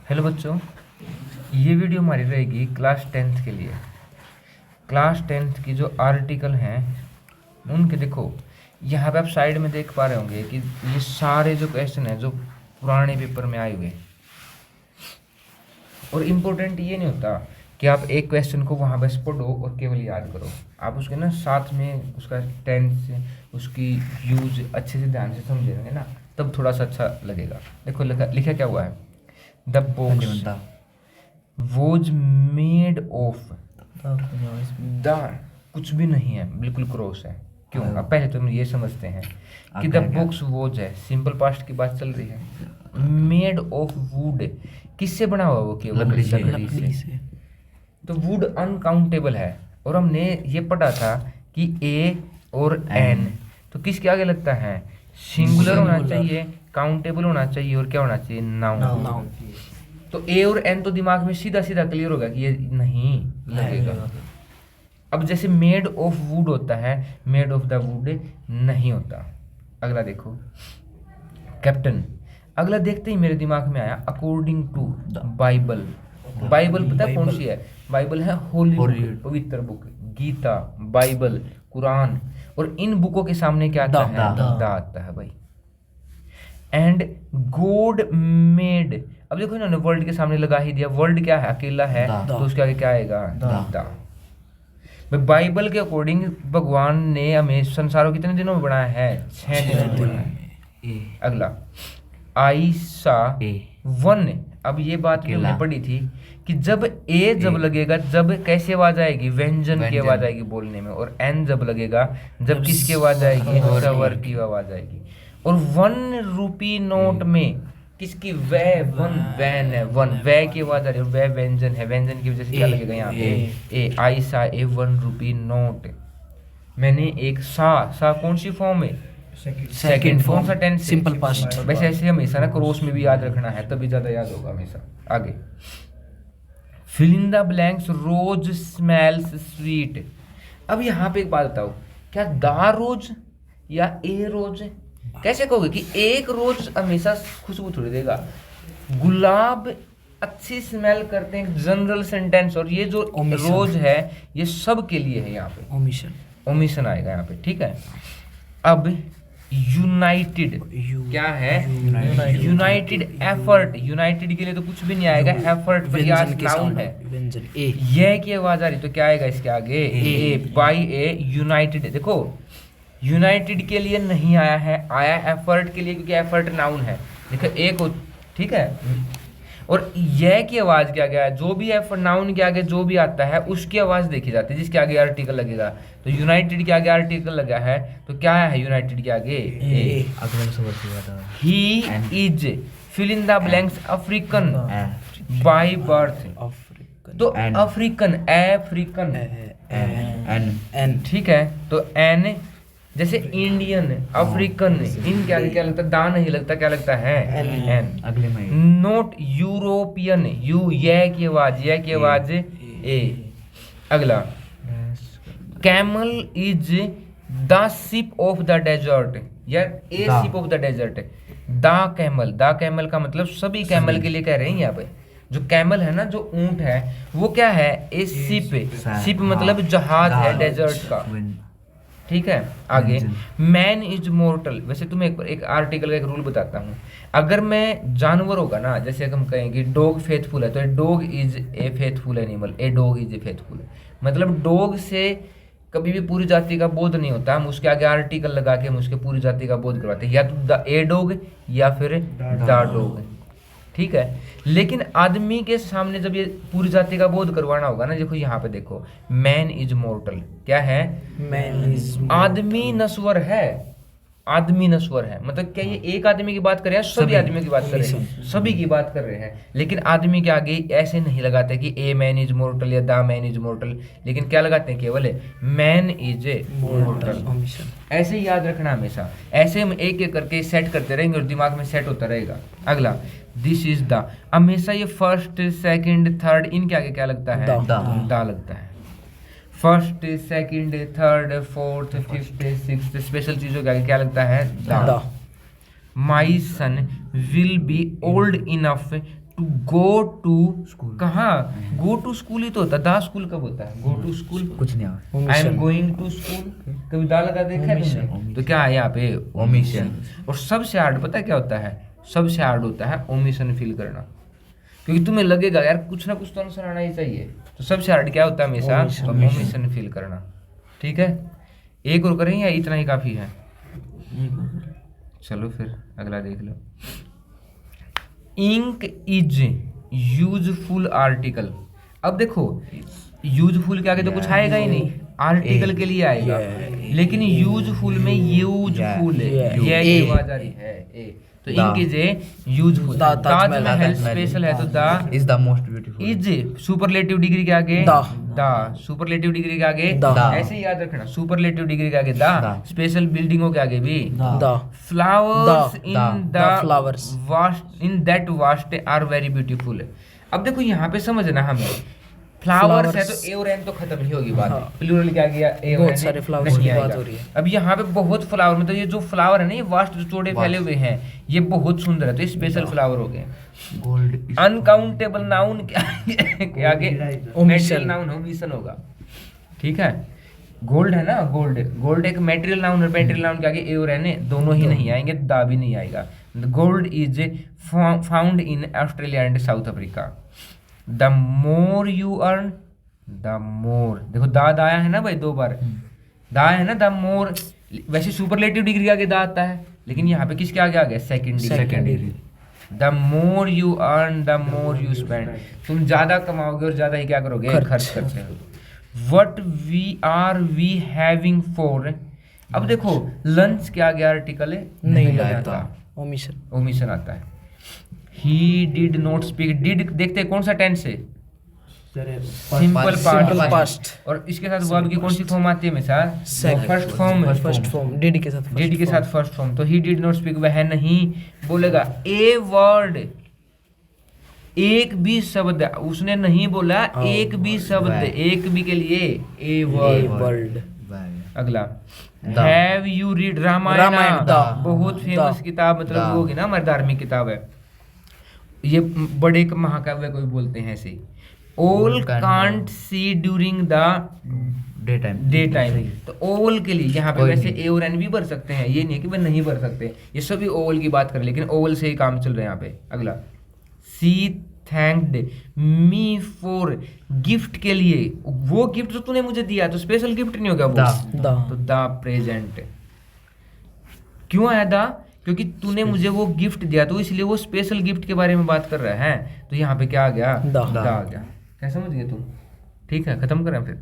Hello बच्चों, ये video हमारी रहेगी क्लास 10th के लिए। क्लास 10th की जो आर्टिकल हैं उनके देखो, यहाँ पे आप साइड में देख पा रहे होंगे कि ये सारे जो क्वेश्चन हैं जो पुराने पेपर में आए हुए। और इम्पोर्टेंट ये नहीं होता कि आप एक क्वेश्चन को वहाँ बस पढ़ो और केवल याद करो, आप उसके ना साथ में उसका टेंस, उसकी यूज अच्छे से ध्यान से समझेंगे ना, तब थोड़ा सा अच्छा लगेगा। देखो लिखा क्या हुआ है, the box was made of the, कुछ भी नहीं है, बिल्कुल क्रॉस है। क्यों? अब पहले तो हम ये समझते हैं कि द बुक्स वॉज है, सिंपल पास्ट की बात चल रही है। मेड ऑफ वुड, किससे बना हुआ वो? केवल लकड़ी से। तो वुड अनकाउंटेबल है, और हमने ये पढ़ा था कि ए और एन तो किसके आगे लगता है? सिंगुलर होना चाहिए, काउंटेबल होना चाहिए, और क्या होना चाहिए? नाउन। तो ए और एन तो दिमाग में सीधा सीधा क्लियर होगा कि ये नहीं लगेगा। अब जैसे मेड ऑफ वुड होता है, मेड ऑफ द वुड नहीं होता। अगला देखो, कैप्टन। अगला देखते ही मेरे दिमाग में आया अकॉर्डिंग टू बाइबल। बाइबल पता है कौन सी है? बाइबल है होली बुक, पवित्र बुक। गीता, बाइबल, कुरान, और इन बुकों के सामने क्या आता है? द आता है भाई। एंड गॉड मेड, अब देखो इन्होंने वर्ल्ड के सामने लगा ही दिया, वर्ल्ड क्या है? अकेला है, तो उसके आगे क्या आएगा? द। बाइबल के अकॉर्डिंग भगवान ने हमें संसार को कितने दिनों में बनाया है? 6 दिनों में बनाया है। अगला, आई सा वन। अब ये बात भी हमने पढ़ी थी कि जब ए जब लगेगा, जब कैसी आवाज आएगी? व्यंजन की आवाज आएगी बोलने में। और एन जब लगेगा, जब किसकी आवाज आएगी? स्वर की आवाज आएगी। और 1 रुपी नोट में किसकी? वन वैन है, वन वै की आवाज आ रही है, वै व्यंजन है, व्यंजन की वजह से क्या लगेगा यहाँ पे? ए। आई सा ए 1 रुपी नोट। मैंने एक सा कौन सी फॉर्म है? सेकंड। कौन सा टेंस? Simple past. वैसे ऐसे हमेशा ना क्रॉस में भी याद रखना है, तभी ज्यादा याद होगा हमेशा। आगे, fill in the blanks, rose smells sweet. अब यहाँ पे एक बात बताओ, क्या दा रोज या ए रोज? कैसे कहोगे कि एक रोज हमेशा खुशबू थोड़ी देगा? गुलाब अच्छी स्मेल करते हैं, जनरल सेंटेंस। और ये जो रोज है ये सब के लिए है, यहाँ पे ओमिशन आएगा यहाँ पे, ठीक है। अब यूनाइटेड क्या है? United effort. यूनाइटेड के लिए तो कुछ भी नहीं आएगा, एफर्ट पर नाउन है। ये की आवाज आ रही तो क्या आएगा इसके आगे? ए। By a united. देखो यूनाइटेड के लिए नहीं आया है, आया एफर्ट के लिए, क्योंकि एफर्ट नाउन है। देखो एक हो, ठीक है। और यह की आवाज क्या गया है? जो भी एफर्ट नाउन के आगे जो भी आता है उसकी आवाज देखी जाती है, जिसके आगे आर्टिकल लगेगा। तो यूनाइटेड के आगे आर्टिकल लगा है, तो क्या है यूनाइटेड के आगे? A. He is fill in the blanks African by birth. तो अफ्रीकन, अफ्रीकन एन, ठीक है। तो एन, जैसे इंडियन, अफ्रीकन, इन क्या क्या लगता है? दा नहीं लगता, क्या लगता है? एन। अगले में नोट यूरोपियन, यू ये की आवाज ए। अगला, camel is the ship of the desert. यार a ship of the desert, the camel का मतलब सभी कैमल के लिए कह रहे हैं यहाँ पे। जो कैमल है ना, जो ऊंट है, वो क्या है? ए शिप मतलब जहाज है डेजर्ट का, ठीक है। आगे, मैन इज मोर्टल। वैसे तुम्हें एक आर्टिकल का एक रूल बताता हूँ। अगर मैं जानवर होगा ना, जैसे हम कहेंगे डॉग फेथफुल है, तो dog is a faithful animal, a dog is a faithful. मतलब डॉग से कभी भी पूरी जाति का बोध नहीं होता, हम उसके आगे आर्टिकल लगा के हम उसके पूरी जाति का बोध करवाते हैं, या तो द ए डॉग या फिर द डॉग, ठीक है। लेकिन आदमी के सामने जब ये पूरी जाति का बोध करवाना होगा ना, देखो यहाँ पे देखो, मैन इज मोर्टल। क्या है? मैन इज, आदमी नश्वर है, आदमी नश्वर है। मतलब क्या ये एक आदमी की बात कर रहे हैं? सभी आदमियों की बात कर रहे हैं, सभी की बात कर रहे हैं। लेकिन आदमी के आगे ऐसे नहीं लगाते कि ए मैन इज मोर्टल या द मैन इज मोर्टल, लेकिन क्या लगाते हैं? केवल मैन इज ए मोर्टल। ऐसे ही याद रखना हमेशा, ऐसे हम एक एक करके सेट करते रहेंगे और दिमाग में सेट होता रहेगा। अगला, दिस इज द। हमेशा ये फर्स्ट, सेकंड, थर्ड, इनके आगे क्या लगता है? दा लगता है। First, second, third, fourth, fifth, sixth, special चीजों के आगे क्या लगता है? The. My son will be old enough to go to School. कहाँ, गो टू स्कूल ही तो होता है, दा स्कूल कब होता है, गो टू स्कूल कुछ नहीं आया। I am going to school, कभी दा लगा देखा है तुमने? तो क्या है यहाँ पे ओमिशन। और सबसे हार्ड पता है क्या होता है, सबसे हार्ड होता है ओमिशन फिल करना, क्योंकि तुम्हें लगेगा यार कुछ ना कुछ तो आंसर आना ही चाहिए, तो सबसे हार्ड क्या होता है हमेशा, ओमिशन फिल करना। ठीक है, एक और करें या इतना ही काफी है? चलो फिर अगला देख लो। Ink is useful article. अब देखो यूजफुल के आगे तो कुछ आएगा ही नहीं, आर्टिकल के लिए आएगा, लेकिन यूजफुल में यूजफुल ये की आवाज आ रही है ए, तो ink is a useful. Taj Mahal special है तो the is the most beautiful. Is superlative degree के आगे द, सुपरलेटिव डिग्री के आगे द, ऐसे ही याद रखना, सुपरलेटिव डिग्री के आगे द, स्पेशल बिल्डिंगों के आगे भी the flowers in the flowers. Vast in that vast are very beautiful. अब देखो यहाँ पे समझना हमें, फ्लावर्स है तो ए और एन तो खत्म नहीं होगी बात, प्लूरल क्या गया ए और बहुत एन सारे flowers नहीं की बात आएगा। हो रही है। अब यहाँ पे बहुत फ्लावर, मतलब ये जो फ्लावर है ना, ये वास्ट जो चौड़े फैले हुए हैं, ये बहुत सुंदर है, तो ये स्पेशल फ्लावर हो गए। गोल्ड अनकाउंटेबल नाउन के आगे मेटेरियल नाउन ओमिशन होगा। ठीक है, गोल्ड है ना, गोल्ड गोल्ड एक मेटेरियल नाउन और मेटेरियल नाउन के आगे ए और एन दोनों ही नहीं आएंगे, दा भी नहीं आएगा। Gold is found in Australia and south Africa. The more you earn, the more, देखो दा आया है ना भाई दो बार, दा है ना, द मोर। वैसे सुपरलेटिव डिग्री आगे दा आता है, लेकिन यहाँ पे किसके आगे आ गया, second degree. The more you earn the more you spend, तुम ज्यादा कमाओगे और ज्यादा ही क्या करोगे, खर्च करते हो। वट वी हैविंग फॉर, अब देखो लंच के आगे आर्टिकल है नहीं आता, लगता, ओमिशन आता है। He did not speak, did देखते हैं कौन सा टेंस है, सिंपल पास्ट, और इसके साथ वर्ब की कौन सी फॉर्म आती है हमेशा, फर्स्ट फॉर्म, डिड के साथ फर्स्ट फॉर्म। तो ही डिड नॉट स्पीक, वह नहीं बोलेगा ए वर्ड, एक भी शब्द उसने नहीं बोला, एक भी शब्द, एक भी के लिए ए वर्ड। अगला, हैव यू रीड रामायण, बहुत फेमस किताब, मतलब वो होगी ना हमारी धार्मिक किताब है, ये बड़े महाकाव्य को भी बोलते हैं ऐसे। All can't see during the day time, तो ओवल के लिए यहाँ पे वैसे ए और एन भी भर सकते हैं, ये नहीं है कि वे नहीं भर सकते, ये सभी ओवल की बात करें, लेकिन ओवल से ही काम चल रहा है यहाँ पे। अगला, सी थैंक्ड मी फॉर, गिफ्ट के लिए, वो गिफ्ट जो तूने मुझे दिया तो स्पेशल गिफ्ट नहीं होगा वो, तो द प्रेजेंट। क्यों आया द, क्योंकि तूने मुझे वो गिफ्ट दिया, तो इसलिए वो स्पेशल गिफ्ट के बारे में बात कर रहा है, तो यहाँ पे क्या आ गया, द आ गया। क्या समझ गए तुम? ठीक है, खत्म करें फिर।